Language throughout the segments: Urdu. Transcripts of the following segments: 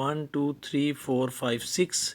1 2 3 4 5 6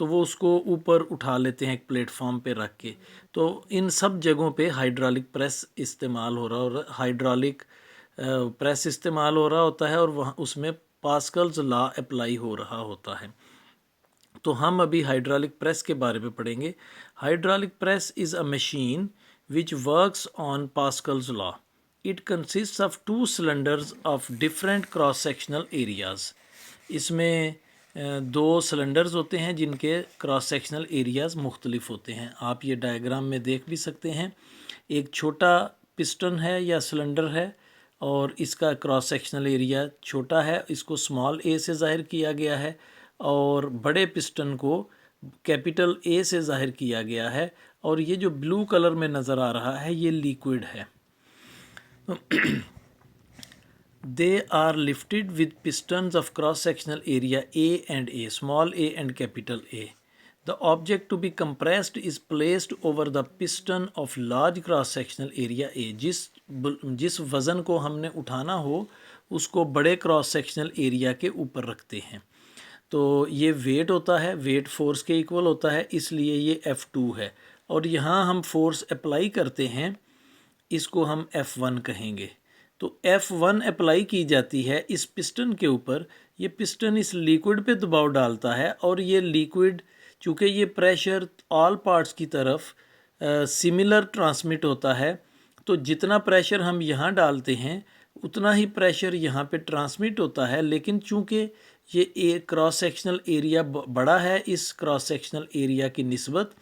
تو وہ اس کو اوپر اٹھا لیتے ہیں ایک پلیٹ فارم پہ رکھ کے. تو ان سب جگہوں پہ ہائیڈرالک پریس استعمال ہو رہا اور ہائیڈرالک پریس استعمال ہو رہا ہوتا ہے اور وہاں اس میں پاسکلز لا اپلائی ہو رہا ہوتا ہے. تو ہم ابھی ہائیڈرالک پریس کے بارے میں پڑھیں گے. Hydraulic press is a machine which works on Pascal's law. It consists of two cylinders of different cross-sectional areas. اس میں دو سلنڈرز ہوتے ہیں جن کے کراس سیکشنل ایریاز مختلف ہوتے ہیں. آپ یہ ڈائیگرام میں دیکھ بھی سکتے ہیں. ایک چھوٹا پسٹن ہے یا سلنڈر ہے اور اس کا کراس سیکشنل ایریا چھوٹا ہے, اس کو اسمال اے سے ظاہر کیا گیا ہے, اور بڑے پسٹن کو کیپٹل اے سے ظاہر کیا گیا ہے, اور یہ جو بلو کلر میں نظر آ رہا ہے یہ لیکوڈ ہے. They are lifted with pistons of cross-sectional area A and A, small a and capital A. The object to be compressed is placed over the piston of large cross-sectional area A. جس وزن کو ہم نے اٹھانا ہو اس کو بڑے کراس سیکشنل ایریا کے اوپر رکھتے ہیں. تو یہ ویٹ ہوتا ہے, ویٹ فورس کے ایکول ہوتا ہے, اس لیے یہ F2 ہے. اور یہاں ہم فورس اپلائی کرتے ہیں, اس کو ہم F1 کہیں گے. تو F1 اپلائی کی جاتی ہے اس پسٹن کے اوپر. یہ پسٹن اس لیکوڈ پہ دباؤ ڈالتا ہے اور یہ لیکوڈ چونکہ یہ پریشر آل پارٹس کی طرف سملر ٹرانسمٹ ہوتا ہے, تو جتنا پریشر ہم یہاں ڈالتے ہیں اتنا ہی پریشر یہاں پہ ٹرانسمٹ ہوتا ہے. لیکن چونکہ یہ کراس سیکشنل ایریا بڑا ہے اس کراس سیکشنل ایریا کی نسبت,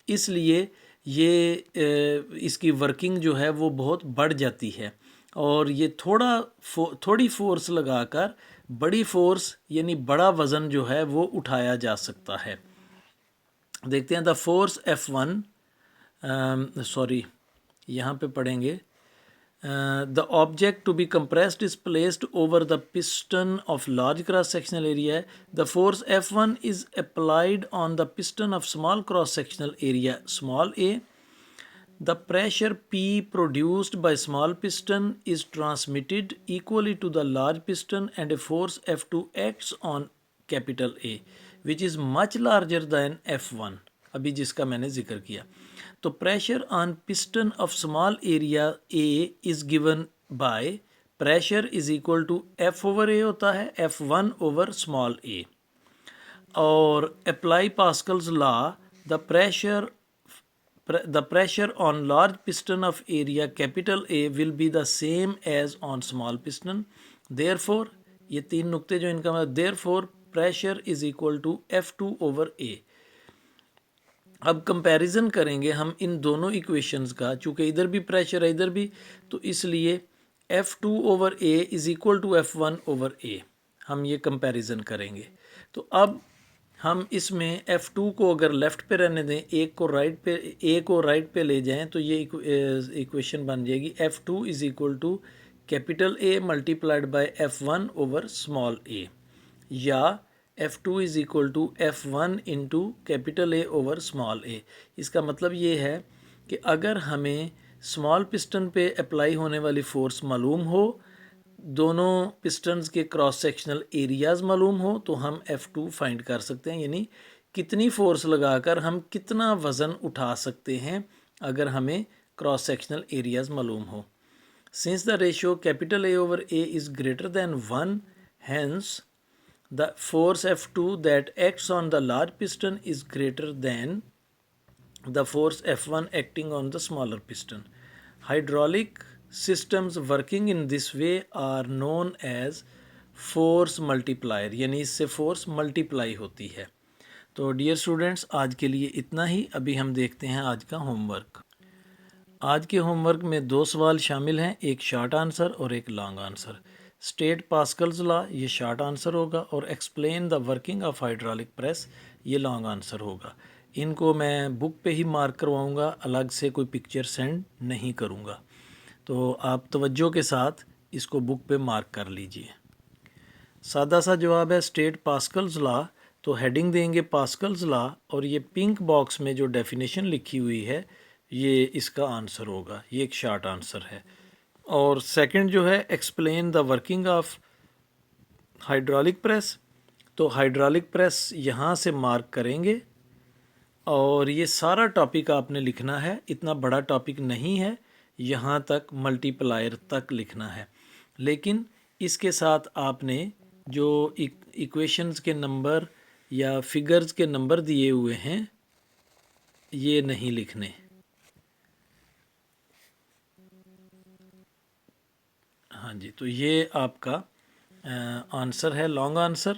اس لیے یہ اس کی ورکنگ جو ہے وہ بہت بڑھ جاتی ہے, اور یہ تھوڑی فورس لگا کر بڑی فورس یعنی بڑا وزن جو ہے وہ اٹھایا جا سکتا ہے. دیکھتے ہیں دا فورس F1 یہاں پہ پڑھیں گے. The object to be compressed is placed over the piston of large cross-sectional area. The force F1 is applied on the piston of small cross-sectional area small a. The pressure P produced by small piston is transmitted equally to the large piston, and a force F2 acts on capital A, which is much larger than F1. ابھی جس کا میں نے ذکر کیا. تو pressure on piston of small area A is given by pressure is equal to F over A ہوتا ہے, F1 اوور اسمال اے. اور apply Pascal's law, the pressure on large piston of area capital A will be the same as on small piston. Therefore یہ تین نقطے جو ان کا مطلب, therefore pressure is equal to F2 over A. اب کمپیریزن کریں گے ہم ان دونوں ایکویشنز کا, چونکہ ادھر بھی پریشر ہے ادھر بھی, تو اس لیے F2 over A is equal to F1 over A. ہم یہ کمپیریزن کریں گے. تو اب ہم اس میں F2 کو اگر لیفٹ پہ رہنے دیں, ایک کو رائٹ پہ لے جائیں, تو یہ ایکویشن بن جائے گی F2 is equal to capital A multiplied by F1 over small a, یا F2 is equal to F1 into capital A over small a. اس کا مطلب یہ ہے کہ اگر ہمیں اسمال پسٹن پہ اپلائی ہونے والی فورس معلوم ہو, دونوں پسٹنز کے کراس سیکشنل ایریاز معلوم ہو, تو ہم F2 فائنڈ کر سکتے ہیں, یعنی کتنی فورس لگا کر ہم کتنا وزن اٹھا سکتے ہیں اگر ہمیں کراس سیکشنل ایریاز معلوم ہو. Since the ratio capital A over A is greater than 1, hence the force F2 that acts on the large piston is greater than the force F1 acting on the smaller piston. Hydraulic systems working in this way are known as force multiplier, یعنی اس سے فورس ملٹیپلائی ہوتی ہے. تو ڈیئر اسٹوڈنٹس, آج کے لیے اتنا ہی. ابھی ہم دیکھتے ہیں آج کا ہوم ورک. آج کے ہوم ورک میں 2 سوال شامل ہیں, ایک شارٹ آنسر اور ایک لانگ آنسر. اسٹیٹ پاسکلز لا یہ شارٹ آنسر ہوگا, اور explain the working of hydraulic press یہ لانگ آنسر ہوگا. ان کو میں بک پہ ہی مارک کرواؤں گا, الگ سے کوئی پکچر سینڈ نہیں کروں گا. تو آپ توجہ کے ساتھ اس کو بک پہ مارک کر لیجئے. سادہ سا جواب ہے اسٹیٹ پاسکلز لا, تو ہیڈنگ دیں گے پاسکلز لا, اور یہ پنک باکس میں جو ڈیفینیشن لکھی ہوئی ہے یہ اس کا آنسر ہوگا. یہ ایک شارٹ آنسر ہے. اور سیکنڈ جو ہے explain the working of hydraulic press, تو ہائیڈرالک پریس یہاں سے مارک کریں گے اور یہ سارا ٹاپک آپ نے لکھنا ہے، اتنا بڑا ٹاپک نہیں ہے، یہاں تک ملٹی پلائر تک لکھنا ہے، لیکن اس کے ساتھ آپ نے جو ایکویشنز کے نمبر یا فگرز کے نمبر دیے ہوئے ہیں یہ نہیں لکھنے۔ ہاں جی، تو یہ آپ کا آنسر ہے، لانگ آنسر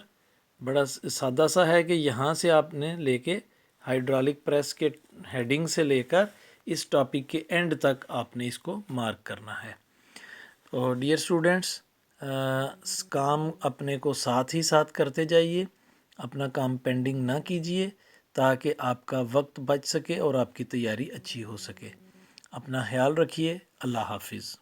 بڑا سادہ سا ہے کہ یہاں سے آپ نے لے کے ہائیڈرولک پریس کے ہیڈنگ سے لے کر اس ٹاپک کے اینڈ تک آپ نے اس کو مارک کرنا ہے۔ اور ڈیئر اسٹوڈنٹس، کام اپنے کو ساتھ ہی ساتھ کرتے جائیے، اپنا کام پینڈنگ نہ کیجیے تاکہ آپ کا وقت بچ سکے اور آپ کی تیاری اچھی ہو سکے۔ اپنا خیال رکھیے، اللہ حافظ۔